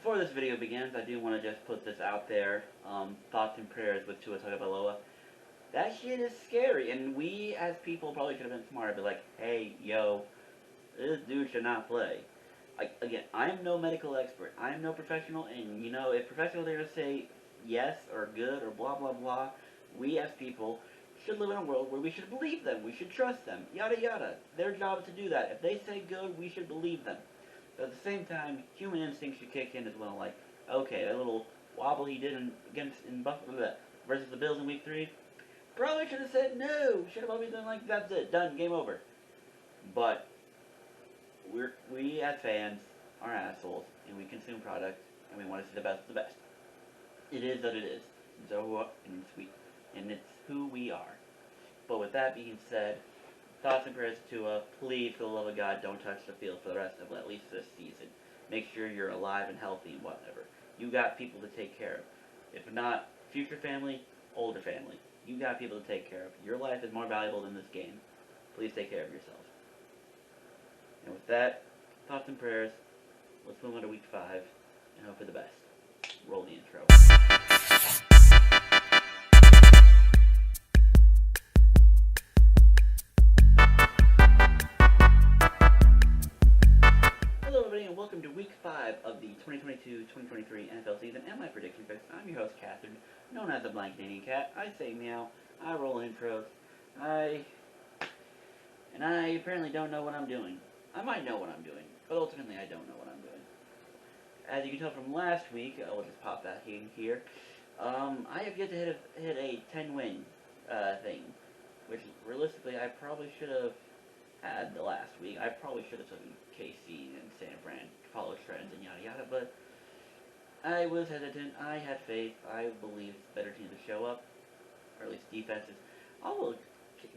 before this video begins, I do want to just put this out there. Thoughts and prayers with Totaka. That shit is scary, and we as people probably should have been smarter. Be like, hey, yo, this dude should not play. Again, I am no medical expert. I am no professional, and if professionals are going to say yes or good or blah blah blah, we as people should live in a world where we should believe them. We should trust them. Yada yada. Their job is to do that. If they say good, we should believe them. But at the same time, human instinct should kick in as well. Like, okay, that little wobble he did in Buffalo versus the Bills in Week 3, probably should have said no. Should have probably done like, that's it, done, game over. But we as fans are assholes, and we consume products, and we want to see the best of the best. It is what it is. So and it's who we are. But with that being said, thoughts and prayers to please, for the love of God, don't touch the field for the rest of at least this season. Make sure you're alive and healthy and whatever. You got people to take care of. If not, future family, older family. You got people to take care of. Your life is more valuable than this game. Please take care of yourself. And with that, thoughts and prayers, let's move on to week 5 and hope for the best. Roll the intro. Hello everybody and welcome to week 5 of the 2022-2023 NFL season and my prediction picks. I'm your host Catherine, known as the Blank Canadian Cat. I say meow, I roll intros, I apparently don't know what I'm doing. I might know what I'm doing, but ultimately I don't know what I'm doing. As you can tell from last week, I'll just pop that in here. I have yet to hit a 10-win thing, which realistically I probably should have had the last week. I probably should have taken KC and San Fran, follow trends and yada yada, but I was hesitant. I had faith. I believed better teams to show up, or at least defenses. I will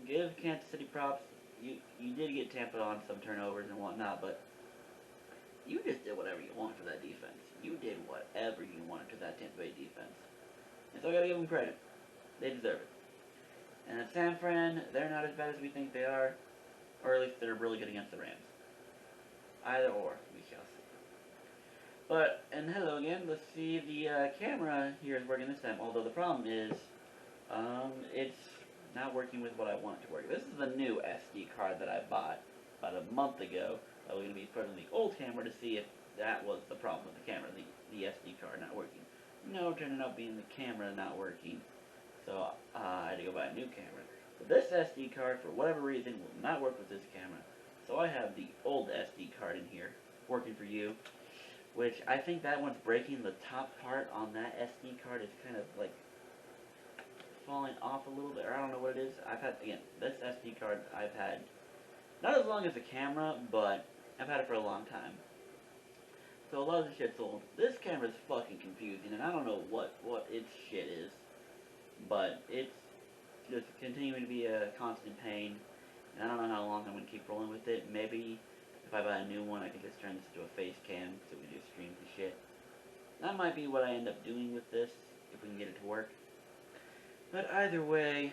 give Kansas City props. You did get Tampa on some turnovers and whatnot, but you just did whatever you want to that defense. You did whatever you wanted to that Tampa Bay defense. And so I gotta give them credit. They deserve it. And at San Fran, they're not as bad as we think they are, or at least they're really good against the Rams. Either or, we shall see. But, and hello again, let's see, the camera here is working this time, although the problem is, it's not working with what I want it to work. This is the new SD card that I bought about a month ago. I was going to be putting the old camera to see if that was the problem with the camera, the SD card not working. No, it turned out being the camera not working, so I had to go buy a new camera. But this SD card, for whatever reason, will not work with this camera. So I have the old SD card in here, working for you, which I think that one's breaking. The top part on that SD card is kind of like falling off a little bit, or I don't know what it is. I've had, again, this SD card I've had, not as long as the camera, but I've had it for a long time. So a lot of the shit's old. This camera's fucking confusing, and I don't know what its shit is, but it's just continuing to be a constant pain, and I don't know how long I'm going to keep rolling with it. Maybe if I buy a new one, I can just turn this into a face cam, so we just stream the shit. That might be what I end up doing with this, if we can get it to work. But either way,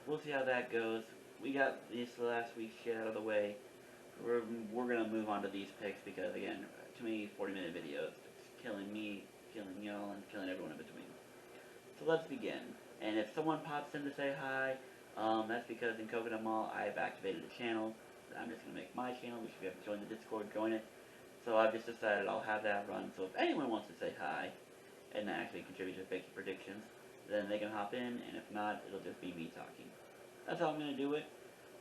we'll see how that goes. We got this last week's shit out of the way. We're going to move on to these picks because, again, too many 40-minute videos. It's killing me, killing y'all, and killing everyone in between. So let's begin. And if someone pops in to say hi, that's because in Coconut Mall I've activated a channel. I'm just going to make my channel, which if you haven't joined the Discord, join it. So I've just decided I'll have that run. So if anyone wants to say hi and actually contribute to fake predictions, then they can hop in, and if not, it'll just be me talking. That's how I'm going to do it.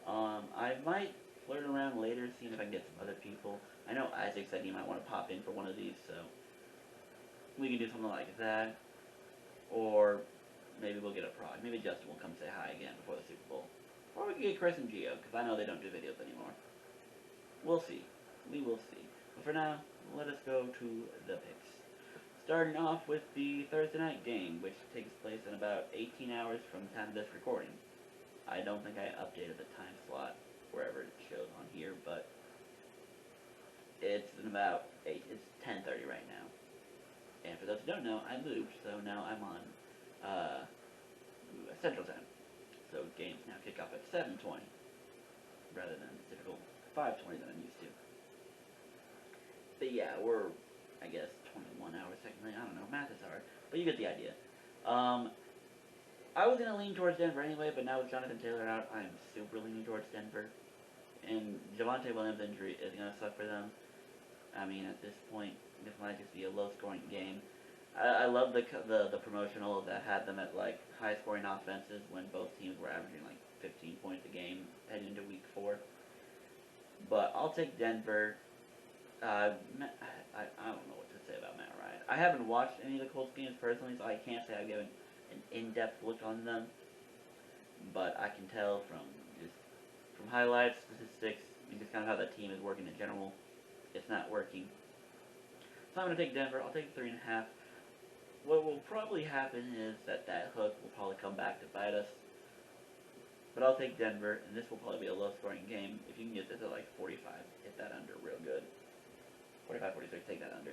I might flirt around later, seeing if I can get some other people. I know Isaac said he might want to pop in for one of these, so we can do something like that. Or maybe we'll get a prod. Maybe Justin will come say hi again before the Super Bowl. Or we can get Chris and Gio, because I know they don't do videos anymore. We'll see. We will see. But for now, let us go to the picks. Starting off with the Thursday night game, which takes place in about 18 hours from the time of this recording. I don't think I updated the time slot wherever it shows on here, but it's in about 8. It's 10:30 right now. And for those who don't know, I moved, so now I'm on Central Time. So games now kick off at 7:20 rather than the typical 5:20 that I'm used to. But yeah, we're, I guess, But you get the idea. I was going to lean towards Denver anyway, but now with Jonathan Taylor out, I'm super leaning towards Denver. And Javonte Williams' injury is going to suck for them. I mean, at this point, this might just be a low-scoring game. I love the promotional that had them at, like, high-scoring offenses when both teams were averaging, like, 15 points a game heading into week 4. But I'll take Denver. I don't know what to say about Matt Ryan. I haven't watched any of the Colts games personally, so I can't say I've given an in-depth look on them. But I can tell from highlights, statistics, and just kind of how that team is working in general, it's not working. So I'm going to take Denver. I'll take 3.5. What will probably happen is that hook will probably come back to bite us. But I'll take Denver, and this will probably be a low-scoring game. If you can get this at like 45, hit that under real good. 45, 46, take that under.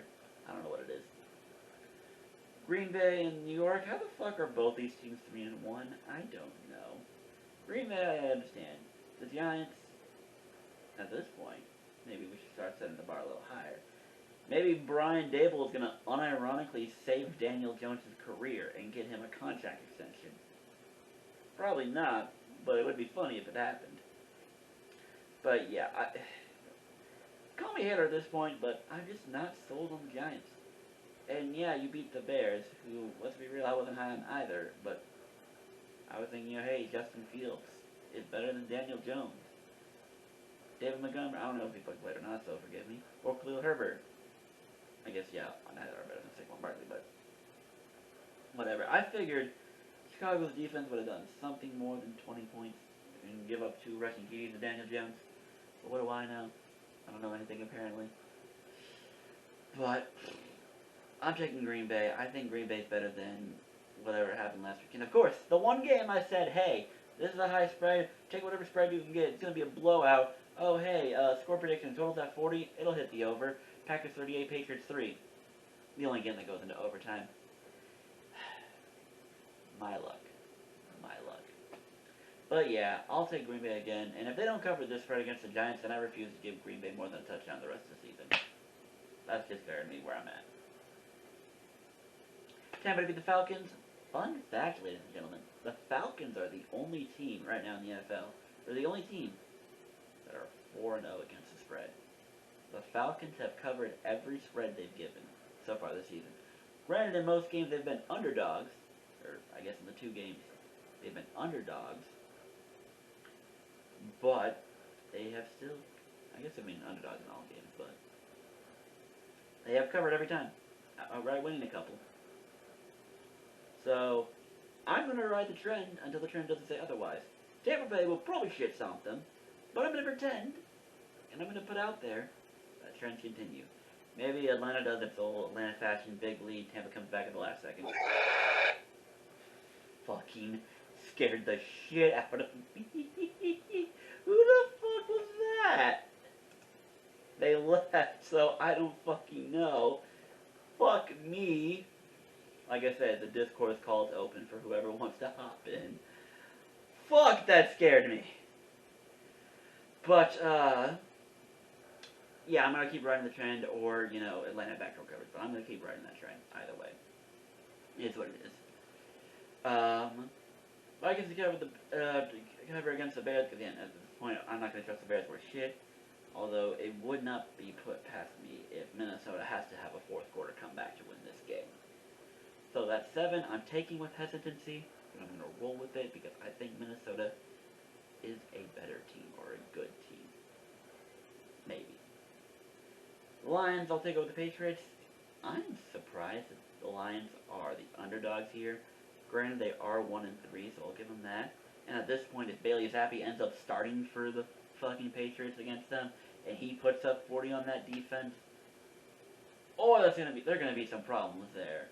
I don't know what it is. Green Bay and New York, how the fuck are both these teams 3-1? I don't know. Green Bay, I understand. The Giants, at this point, maybe we should start setting the bar a little higher. Maybe Brian Dable is going to unironically save Daniel Jones' career and get him a contract extension. Probably not, but it would be funny if it happened. But yeah, call me a hater at this point, but I'm just not sold on the Giants. And yeah, you beat the Bears, who, let's be real, I wasn't high on either, but I was thinking, hey, Justin Fields is better than Daniel Jones. David Montgomery, I don't know if he played or not, so forgive me. Or Khalil Herbert. I guess, yeah, neither are better than Saquon Barkley, but whatever. I figured Chicago's defense would have done something more than 20 points and give up 2 rushing TDs to Daniel Jones. But what do I know? I don't know anything, apparently. But I'm taking Green Bay. I think Green Bay's better than whatever happened last week. And of course, the one game I said, hey, this is a high spread. Take whatever spread you can get. It's going to be a blowout. Oh, hey, score prediction. Total's at 40. It'll hit the over. Packers 38, Patriots 3. The only game that goes into overtime. My luck. My luck. But yeah, I'll take Green Bay again. And if they don't cover this spread against the Giants, then I refuse to give Green Bay more than a touchdown the rest of the season. That's just fair to me where I'm at. Tampa to beat the Falcons. Fun fact, ladies and gentlemen. The Falcons are the only team right now in the NFL. They're the only team that are 4-0 against the spread. The Falcons have covered every spread they've given so far this season. Granted, in most games they've been underdogs, or I guess in the 2 games they've been underdogs, but they have still, I guess they've been underdogs in all games, but they have covered every time, outright winning a couple. So, I'm going to ride the trend until the trend doesn't say otherwise. Tampa Bay will probably shit stomp them, but I'm going to pretend, and I'm going to put out there, that trend continue. Maybe Atlanta does its old Atlanta fashion, big lead, Tampa comes back at the last second. Fucking scared the shit out of me. Who the fuck was that? They left, so I don't fucking know. Fuck me. Like I said, the Discord is called open for whoever wants to hop in. Fuck, that scared me. But, yeah, I'm going to keep riding the trend, or, Atlanta backdoor coverage, but I'm going to keep riding that trend, either way. It's what it is. But I guess to cover against the Bears, because, again, at this point, I'm not going to trust the Bears for shit, although it would not be put past me if Minnesota has to have a fourth quarter comeback to win this game. So that 7, I'm taking with hesitancy, but I'm going to roll with it because I think Minnesota is a better team or a good team. Maybe. The Lions, I'll take over the Patriots. I'm surprised that the Lions are the underdogs here. Granted, they are 1-3, so I'll give them that. And at this point, if Bailey Zappi ends up starting for the fucking Patriots against them, and he puts up 40 on that defense, they're gonna be some problems there.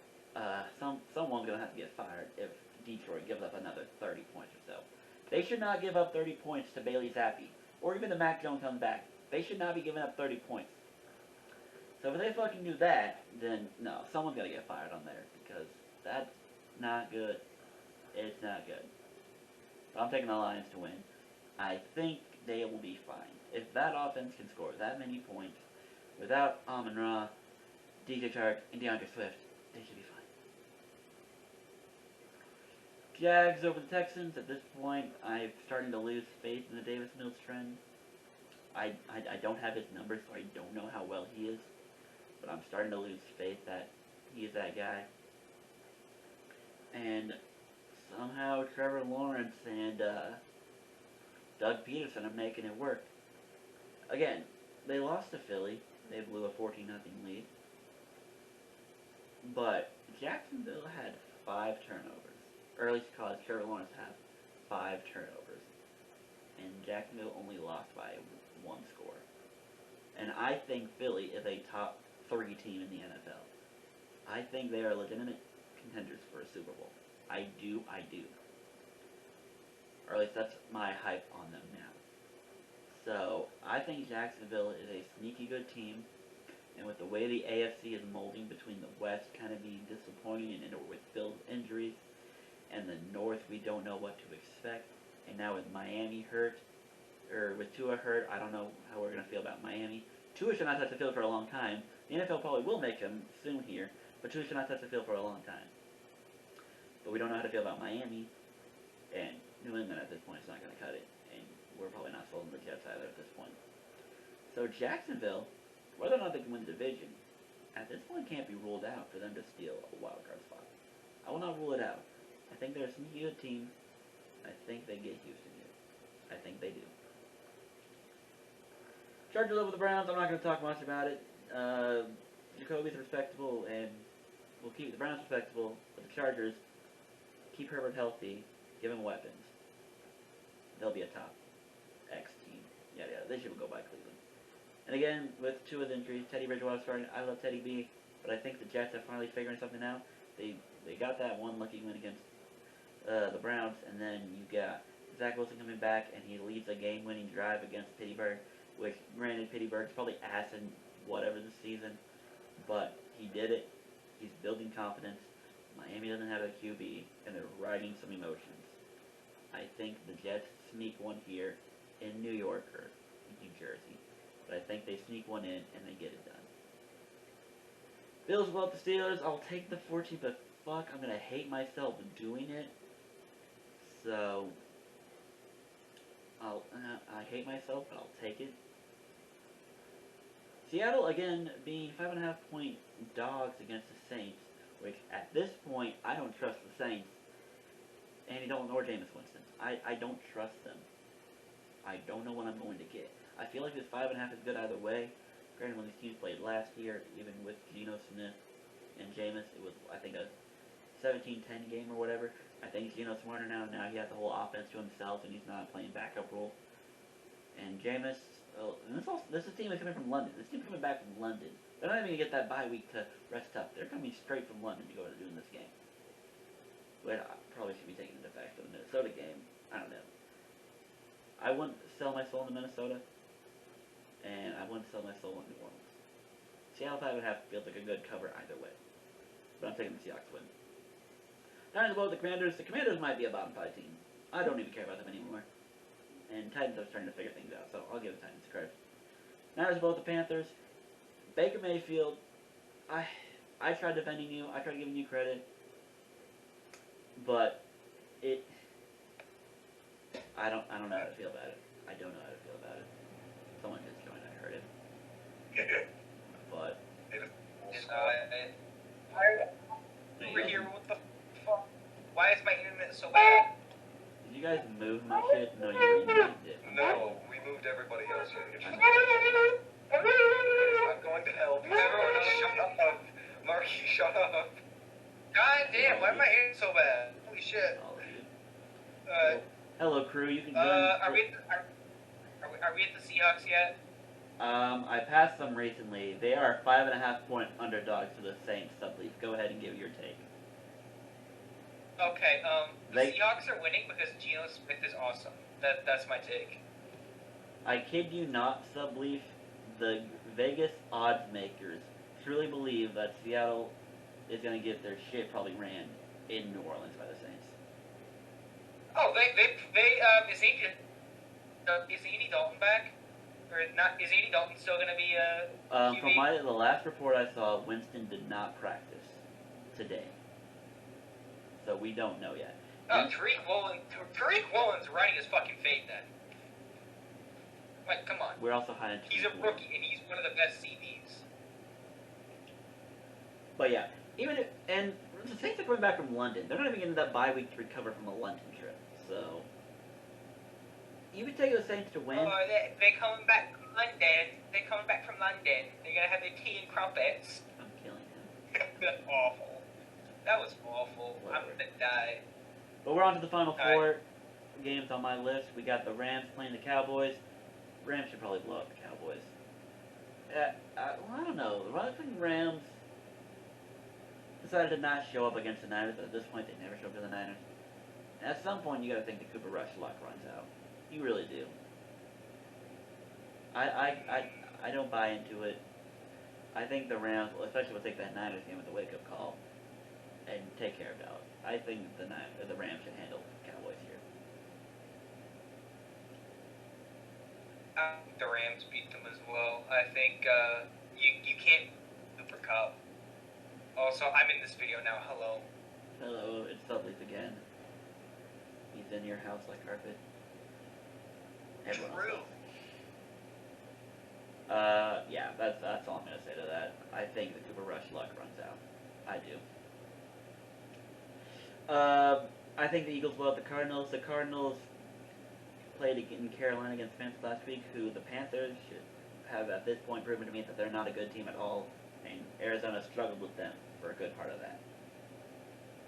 Someone's gonna have to get fired if Detroit gives up another 30 points or so. They should not give up 30 points to Bailey Zappi, or even to Mac Jones comes back. They should not be giving up 30 points. So if they fucking do that, then no, someone's gonna get fired on there, because that's not good. It's not good. But I'm taking the Lions to win. I think they will be fine. If that offense can score that many points without Amon-Ra, DJ Chark, and DeAndre Swift, they should be fine. Jags over the Texans. At this point, I'm starting to lose faith in the Davis Mills trend. I don't have his numbers, so I don't know how well he is. But I'm starting to lose faith that he's that guy. And somehow Trevor Lawrence and Doug Peterson are making it work. Again, they lost to Philly. They blew a 14-0 lead. But Jacksonville had 5 turnovers. Or at least caused Trevor Lawrence to have 5 turnovers. And Jacksonville only lost by 1 score. And I think Philly is a top 3 team in the NFL. I think they are legitimate contenders for a Super Bowl. I do. Or at least that's my hype on them now. So, I think Jacksonville is a sneaky good team. And with the way the AFC is molding between the West kind of being disappointing and with Bill's injuries, and the North we don't know what to expect, and now with Miami hurt, or with Tua hurt, I don't know how we're going to feel about Miami. Tua should not touch the field for a long time. The NFL probably will make him soon here, but Tua should not touch the field for a long time. But we don't know how to feel about Miami, and New England at this point is not going to cut it, and we're probably not sold on the Jets either at this point. So Jacksonville, whether or not they can win the division, at this point can't be ruled out for them to steal a wild card spot. I will not rule it out. I think they're a sneaky good team. I think they get Houston here. I think they do. Chargers over the Browns. I'm not going to talk much about it. Jacoby's respectable, and we'll keep the Browns respectable, but the Chargers, keep Herbert healthy, give him weapons. They'll be a top X team. Yeah, they should go by Cleveland. And again, with Tua's injuries, Teddy Bridgewater starting. I love Teddy B, but I think the Jets are finally figuring something out. They got that one lucky win against the Browns, and then you got Zach Wilson coming back, and he leads a game-winning drive against Pittsburgh, which, granted, Pittsburgh's probably ass in whatever this season, but he did it. He's building confidence. Miami doesn't have a QB, and they're riding some emotions. I think the Jets sneak one here in New York or New Jersey, but I think they sneak one in and they get it done. Bills will the Steelers. I'll take the 14, but fuck, I'm gonna hate myself doing it. So I hate myself, but I'll take it. Seattle again being 5.5 point dogs against the Saints, which at this point I don't trust the Saints. Andy Dalton or Jameis Winston. I don't trust them. I don't know what I'm going to get. I feel like this 5.5 is good either way. Granted, when these teams played last year, even with Geno Smith and Jameis, it was, I think, a 17-10 game or whatever. I think Geno's smarter now. Now he has the whole offense to himself, and he's not playing backup role. And Jameis, and this team is coming from London. This team is coming back from London. They're not even going to get that bye week to rest up. They're coming straight from London to go to doing this game. But I probably should be taking the effect of the Minnesota game. I don't know. I wouldn't sell my soul in Minnesota, and I wouldn't sell my soul in New Orleans. Seattle 5.5 feels like a good cover either way. But I'm taking the Seahawks win. Titans about the Commanders. The Commanders might be a bottom 5 team. I don't even care about them anymore. And Titans are starting to figure things out, so I'll give the Titans credit. Niners about the Panthers. Baker Mayfield. I tried defending you. I tried giving you credit. But I don't know how to feel about it. I don't know how to feel about it. Someone just joined. I heard it. But over here. What the fuck? Why is my internet so bad? did you guys move my shit? No, you removed it. No, we moved everybody else here. I'm going to help. Everyone else shut up. Marky, shut up. God damn, why am I hearing so bad? Holy shit. Hello, crew. You can join. Are we at the Seahawks yet? I passed them recently. They are 5.5 point underdogs to the Saints. Subleaf. Go ahead and give your take. Okay. The Seahawks are winning because Geno Smith is awesome. That's my take. I kid you not, Subleaf. The Vegas odds makers truly believe that Seattle is going to get their shit probably ran in New Orleans by the Saints. Oh, is Andy Dalton back? Or not? Is Andy Dalton still going to be QB? From the last report I saw, Winston did not practice today. So we don't know yet. Oh, Tariq Woolen's running his fucking fade then. Like, come on. We're also high on He's a Tariq rookie, and he's one of the best CBs. But yeah, even if, and the Saints are coming back from London. They're not even getting that bye week to recover from a London trip. So, you would take the Saints to win. Oh, they're coming back from London. They're coming back from London. They're gonna have their tea and crumpets. I'm killing him. That's awful. That was awful. Whatever. I'm gonna die. But we're on to the final four games on my list. We got the Rams playing the Cowboys. Rams should probably blow up the Cowboys. Well, I don't know. The Rams decided to not show up against the Niners, but at this point they never show up to the Niners. And at some point you gotta think the Cooper Rush luck runs out. You really do. I don't buy into it. I think the Rams, especially will take that Niners game with the wake-up call and take care of Dallas. I think the Rams should handle the Cowboys here. The Rams beat them as well. I think you can't Cooper Cup. Also, I'm in this video now. Hello. Hello, it's Subleaf again. He's in your house like carpet. Everyone else True. yeah, that's all I'm gonna say to that. I think the Cooper Rush luck runs out. I do. I think the Eagles blow out the Cardinals. The Cardinals played in Carolina against Panthers last week, who the Panthers should have at this point proven to me that they're not a good team at all, and Arizona struggled with them for a good part of that.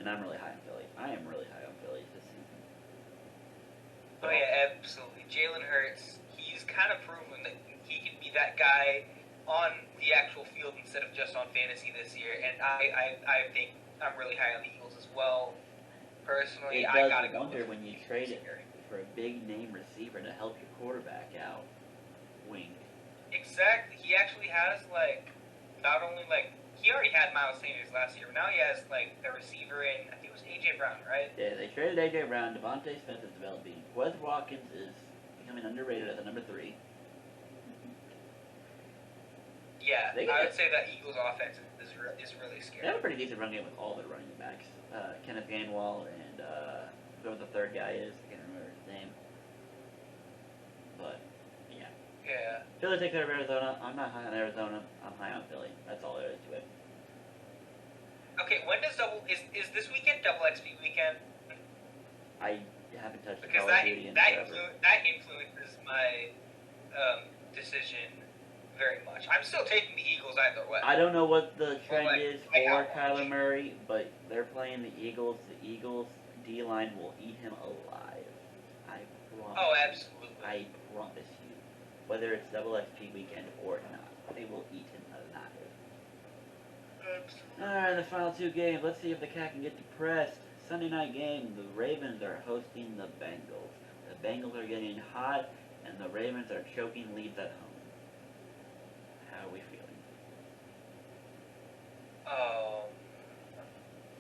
And I'm really high on Philly. I am really high on Philly this season. Oh yeah, absolutely. Jalen Hurts, he's kind of proven that he can be that guy on the actual field instead of just on fantasy this year, and I think I'm really high on the Eagles as well. Personally, It I does gotta go wonder with when you trade it for a big name receiver to help your quarterback out. Wink. Exactly. He actually has not only he already had Miles Sanders last year, but now he has a receiver in, I think it was AJ Brown, right? Yeah, they traded AJ Brown. Devontae Smith is developing. Wes Watkins is becoming underrated at the number 3. Yeah, They I get- would say that Eagles offense is really They scary. have a pretty decent run game with all their running backs. Kenneth Gainwell and whoever the third guy is, I can't remember his name. But yeah, Yeah. Philly takes care of Arizona. I'm not high on Arizona. I'm high on Philly. That's all there is to it. Okay, when does is this weekend double XP weekend? I haven't touched Because Call of Duty in forever. that influences my decision very much. I'm still taking the Eagles either way. I don't know what the trend is I for have Kyler watched. Murray, but they're playing the Eagles. The Eagles D-line will eat him alive. I promise. Oh, absolutely. I promise you. Whether it's double XP weekend or not, they will eat him alive. Absolutely. Alright, the final 2 games. Let's see if the cat can get depressed. Sunday night game, the Ravens are hosting the Bengals. The Bengals are getting hot, and the Ravens are choking leads at home. How are we feeling?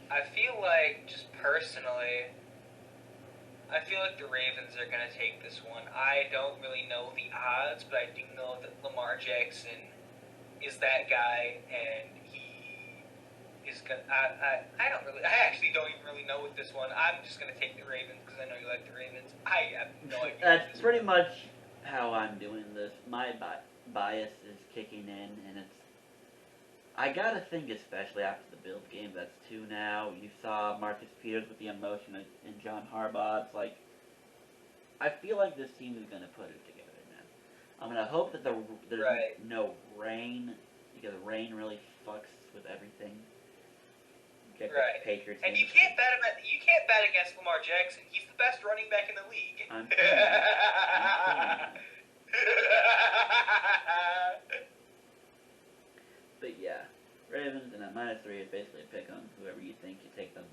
I feel like, just personally, I feel like the Ravens are going to take this one. I don't really know the odds, but I do know that Lamar Jackson is that guy, and he is going to... I actually don't even really know with this one. I'm just going to take the Ravens because I know you like the Ravens. I have no idea. That's pretty much how I'm doing this. My bias is kicking in, and it's... I gotta think, especially after the Bills game, that's 2 now. You saw Marcus Peters with the emotion in John Harbaugh. It's like, I feel like this team is gonna put it together now. I'm gonna hope that there's Right. no rain, because rain really fucks with everything. Get the Right. Patriots And in. you can't bet against Lamar Jackson. He's the best running back in the league. I'm kidding. But yeah, Ravens and at -3 is basically a pick on whoever you think you take them.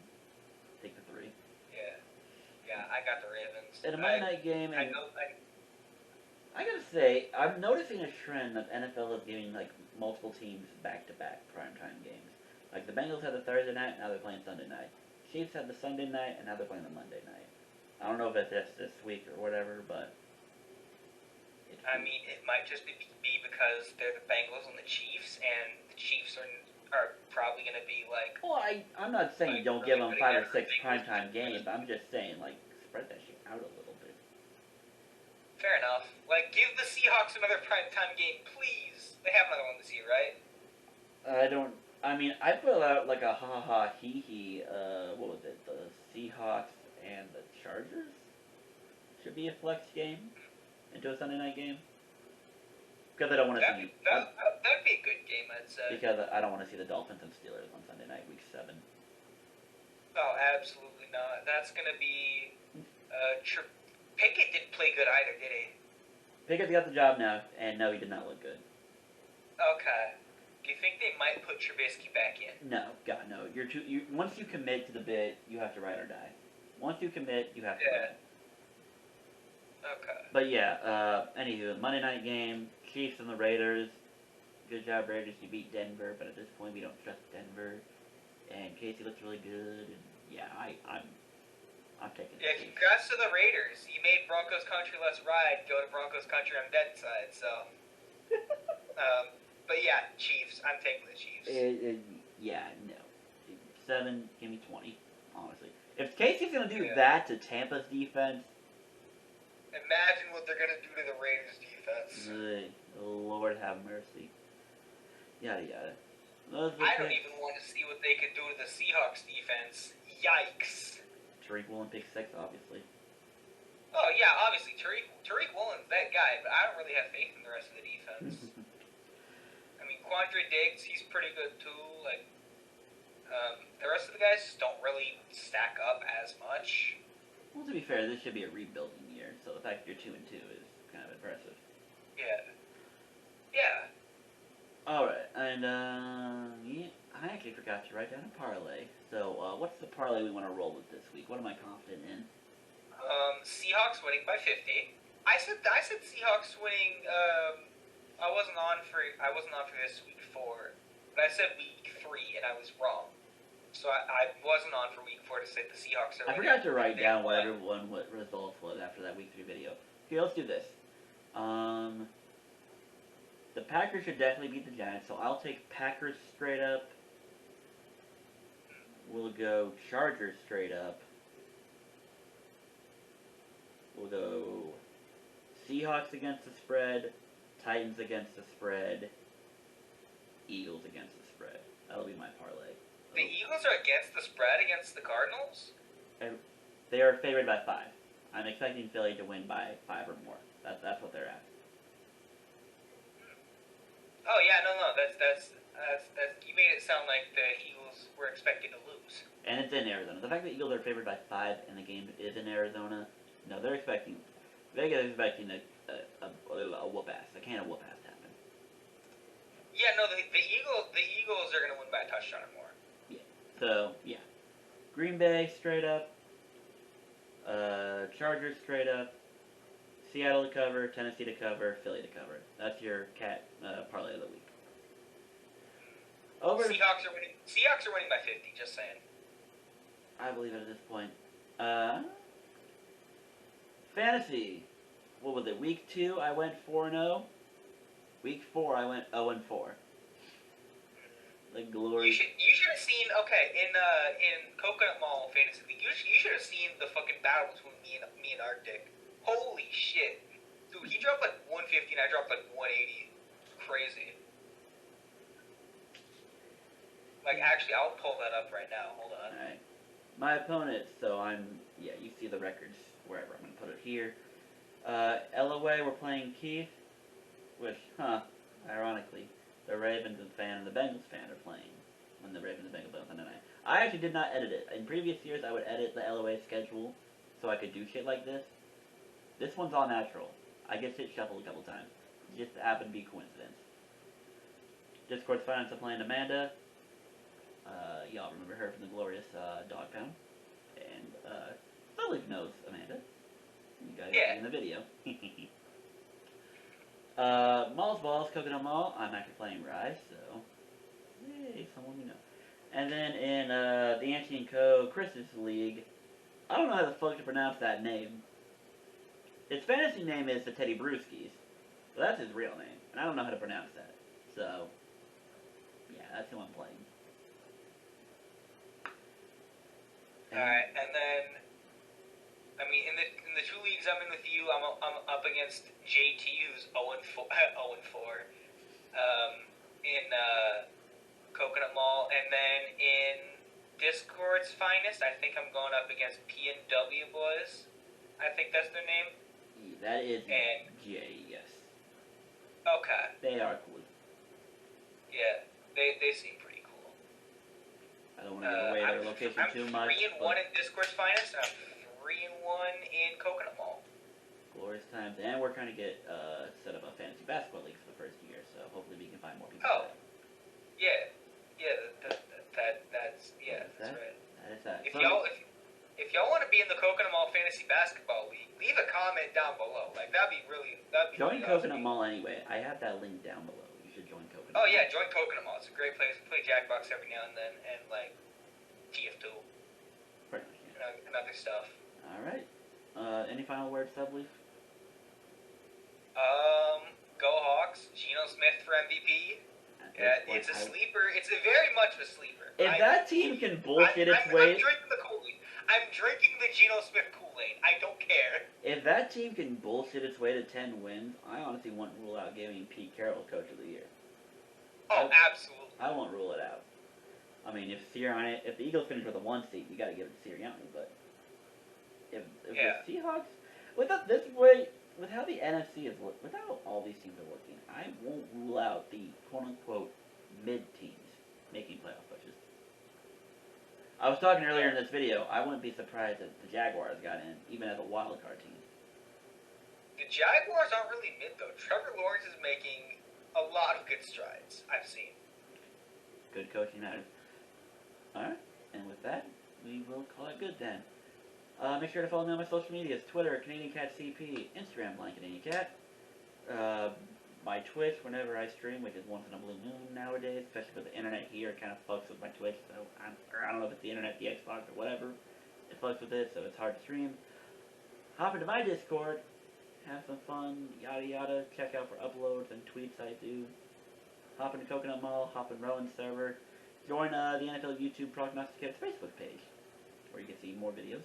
Take the 3. Yeah, I got the Ravens. In a Monday night game, I and know. I gotta say, I'm noticing a trend that NFL is giving like multiple teams back-to-back primetime games. Like the Bengals had the Thursday night, now they're playing Sunday night. Chiefs had the Sunday night, and now they're playing the Monday night. I don't know if it's just this week or whatever, but I mean, it might just be because they're the Bengals and the Chiefs, and the Chiefs are probably going to be like. Well, I'm not saying Like, don't really give them putting 5 or effort 6 into primetime it. games. I'm just saying, like, spread that shit out a little bit. Fair enough. Like, give the Seahawks another primetime game, please. They have another one this year, right? I put out like a ha-ha hee-hee, what was it, the Seahawks and the Chargers? Should be a flex game into a Sunday night game. Because I don't want to That'd see... be a good game, I'd say. Because I don't want to see the Dolphins and Steelers on Sunday night, week 7. Oh, absolutely not. That's going to be... Pickett didn't play good either, did he? Pickett's got the job now, and no, he did not look good. Okay. Do you think they might put Trubisky back in? No, God, no. Once you commit to the bit, you have to ride or die. Once you commit, you have to ride. Okay. But yeah, anywho, Monday night game, Chiefs and the Raiders. Good job, Raiders. You beat Denver, but at this point we don't trust Denver. And Casey looks really good, and yeah, I'm taking it. Yeah, congrats to the Raiders. You made Broncos country let's ride. Go to Broncos country on dead side. So, but yeah, Chiefs. I'm taking the Chiefs. Yeah, no. 7, give me 20. Honestly, if Casey's gonna do Yeah. that to Tampa's defense, Imagine what they're gonna do to the Raiders defense. Lord have mercy. Yada yada. I don't even want to see what they could do to the Seahawks defense. Yikes. Tariq Woolen pick 6, obviously. Oh yeah, obviously Tariq Woolen's that guy, but I don't really have faith in the rest of the defense. I mean, Quandre Diggs, he's pretty good too. Like, the rest of the guys just don't really stack up as much. Well, to be fair, this should be a rebuilding year, so the fact that you're 2-2 is kind of impressive. Yeah. Yeah. Alright, and yeah, I actually forgot to write down a parlay. So, what's the parlay we want to roll with this week? What am I confident in? Seahawks winning by 50. I said Seahawks winning. I wasn't on for this week 4, but I said week 3, and I was wrong. So I wasn't on for week 4 to say the Seahawks are I winning. forgot to write down what everyone what results was after that week 3 video. Okay, let's do this. The Packers should definitely beat the Giants, so I'll take Packers straight up. We'll go Chargers straight up. We'll go Seahawks against the spread, Titans against the spread, Eagles against the spread. That'll be my parlay. The Eagles are against the spread against the Cardinals? They are favored by 5. I'm expecting Philly to win by 5 or more. That's what they're at. Oh yeah, no, that's you made it sound like the Eagles were expected to lose. And it's in Arizona. The fact that Eagles are favored by 5 and the game is in Arizona, no, they're expecting Vegas is expecting a whoop ass. A can of whoop ass to happen. Yeah, no, the Eagles are gonna win by a touchdown or more. Yeah. So yeah, Green Bay straight up. Chargers straight up. Seattle to cover, Tennessee to cover, Philly to cover. That's your parlay of the week. Seahawks are winning by 50. Just saying. I believe it at this point. Fantasy. What was it? Week 2, I went 4-0. Week 4, I went 0-4. The glory. You should have seen in Coconut Mall Fantasy League. You should have seen the fucking battle between me and Arctic. Holy shit, dude! He dropped like 150 and I dropped like 180. Crazy. Like actually, I'll pull that up right now. Hold on. All right. My opponent. So you see the records wherever. I'm gonna put it here. LOA, we're playing Keith, which, ironically, the Ravens fan and the Bengals fan are playing when the Ravens and Bengals play on Sunday night. I actually did not edit it. In previous years, I would edit the LOA schedule so I could do shit like this. This one's all natural. I get shit shuffled a couple times. It just happened to be coincidence. Discord's finance are playing Amanda. Y'all remember her from the glorious Dog Pound. And Sully knows Amanda. You guys see in the video. Mall's Balls, Coconut Mall. I'm actually playing Rise, so hey, someone we know. And then in the Anchi and Co. Chris's League, I don't know how the fuck to pronounce that name. His fantasy name is the Teddy Brewskis, so that's his real name, and I don't know how to pronounce that. So, yeah, that's who I'm playing. Alright, and then, I mean, in the two leagues I'm in with you, I'm up against JT, who's 0-4, 0-4, in Coconut Mall, and then in Discord's finest, I think I'm going up against P&W Boys. I think that's their name. That is And J, yes. okay, They are cool. yeah, they seem pretty cool. I don't want to give away their location too much. I'm 3-1 in Discord's finest, and I'm 3-1 in Coconut Mall. Glorious times, and we're trying to get set up a fantasy basketball league for the first year, so hopefully we can find more people. Oh, yeah, that's right. That is that. If y'all want to be in the Coconut Mall Fantasy Basketball League, leave a comment down below. Like that'd be join really Coconut awesome. Mall anyway. I have that link down below. You should join Coconut. Oh Mall. yeah, join Coconut Mall. It's a great place. We play Jackbox every now and then, and like TF2 Pretty much, yeah. and other stuff. All right. Any final words, Subleaf? Go Hawks. Geno Smith for MVP. Yeah, it's a sleeper. It's very much a sleeper. If that team can bullshit its way... I'm drinking the Kool-Aid. I'm drinking the Geno Smith Kool-Aid. I don't care. If that team can bullshit its way to 10 wins, I honestly wouldn't rule out giving Pete Carroll Coach of the Year. Oh, absolutely. I won't rule it out. I mean, if the Eagles finish with a 1 seed, you got to give it to Sirianni. But if the Seahawks, with how the NFC is, with how all these teams are looking, I won't rule out the quote-unquote mid teams making playoff pushes. I was talking earlier in this video, I wouldn't be surprised if the Jaguars got in, even as a wild card team. The Jaguars aren't really mid, though. Trevor Lawrence is making a lot of good strides, I've seen. Good coaching matters. Alright, and with that, we will call it good then. Make sure to follow me on my social medias, Twitter, CanadianCatCP, Instagram, BlankCanadianCat, my Twitch whenever I stream, which is once in a blue moon nowadays, especially with the internet here, it kind of fucks with my Twitch, so I don't know if it's the internet, the Xbox, or whatever, it fucks with it, so it's hard to stream. Hop into my Discord, have some fun, yada yada, check out for uploads and tweets I do. Hop into Coconut Mall, hop in Rowan's server, join the NFL YouTube Prognosticator's Facebook page, where you can see more videos.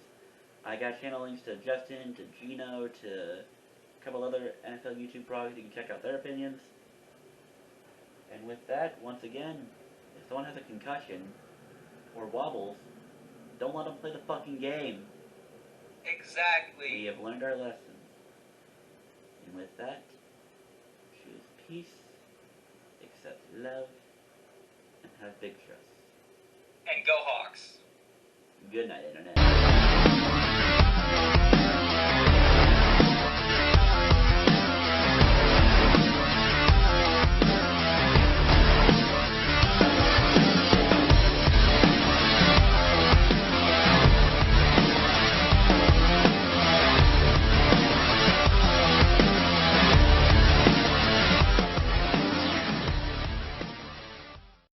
I got channel links to Justin, to Gino, to a couple other NFL YouTube progs. You can check out their opinions. And with that, once again, if someone has a concussion or wobbles, don't let them play the fucking game. Exactly. We have learned our lessons. And with that, choose peace, accept love, and have big trust. And go Hawks. Good night, Internet.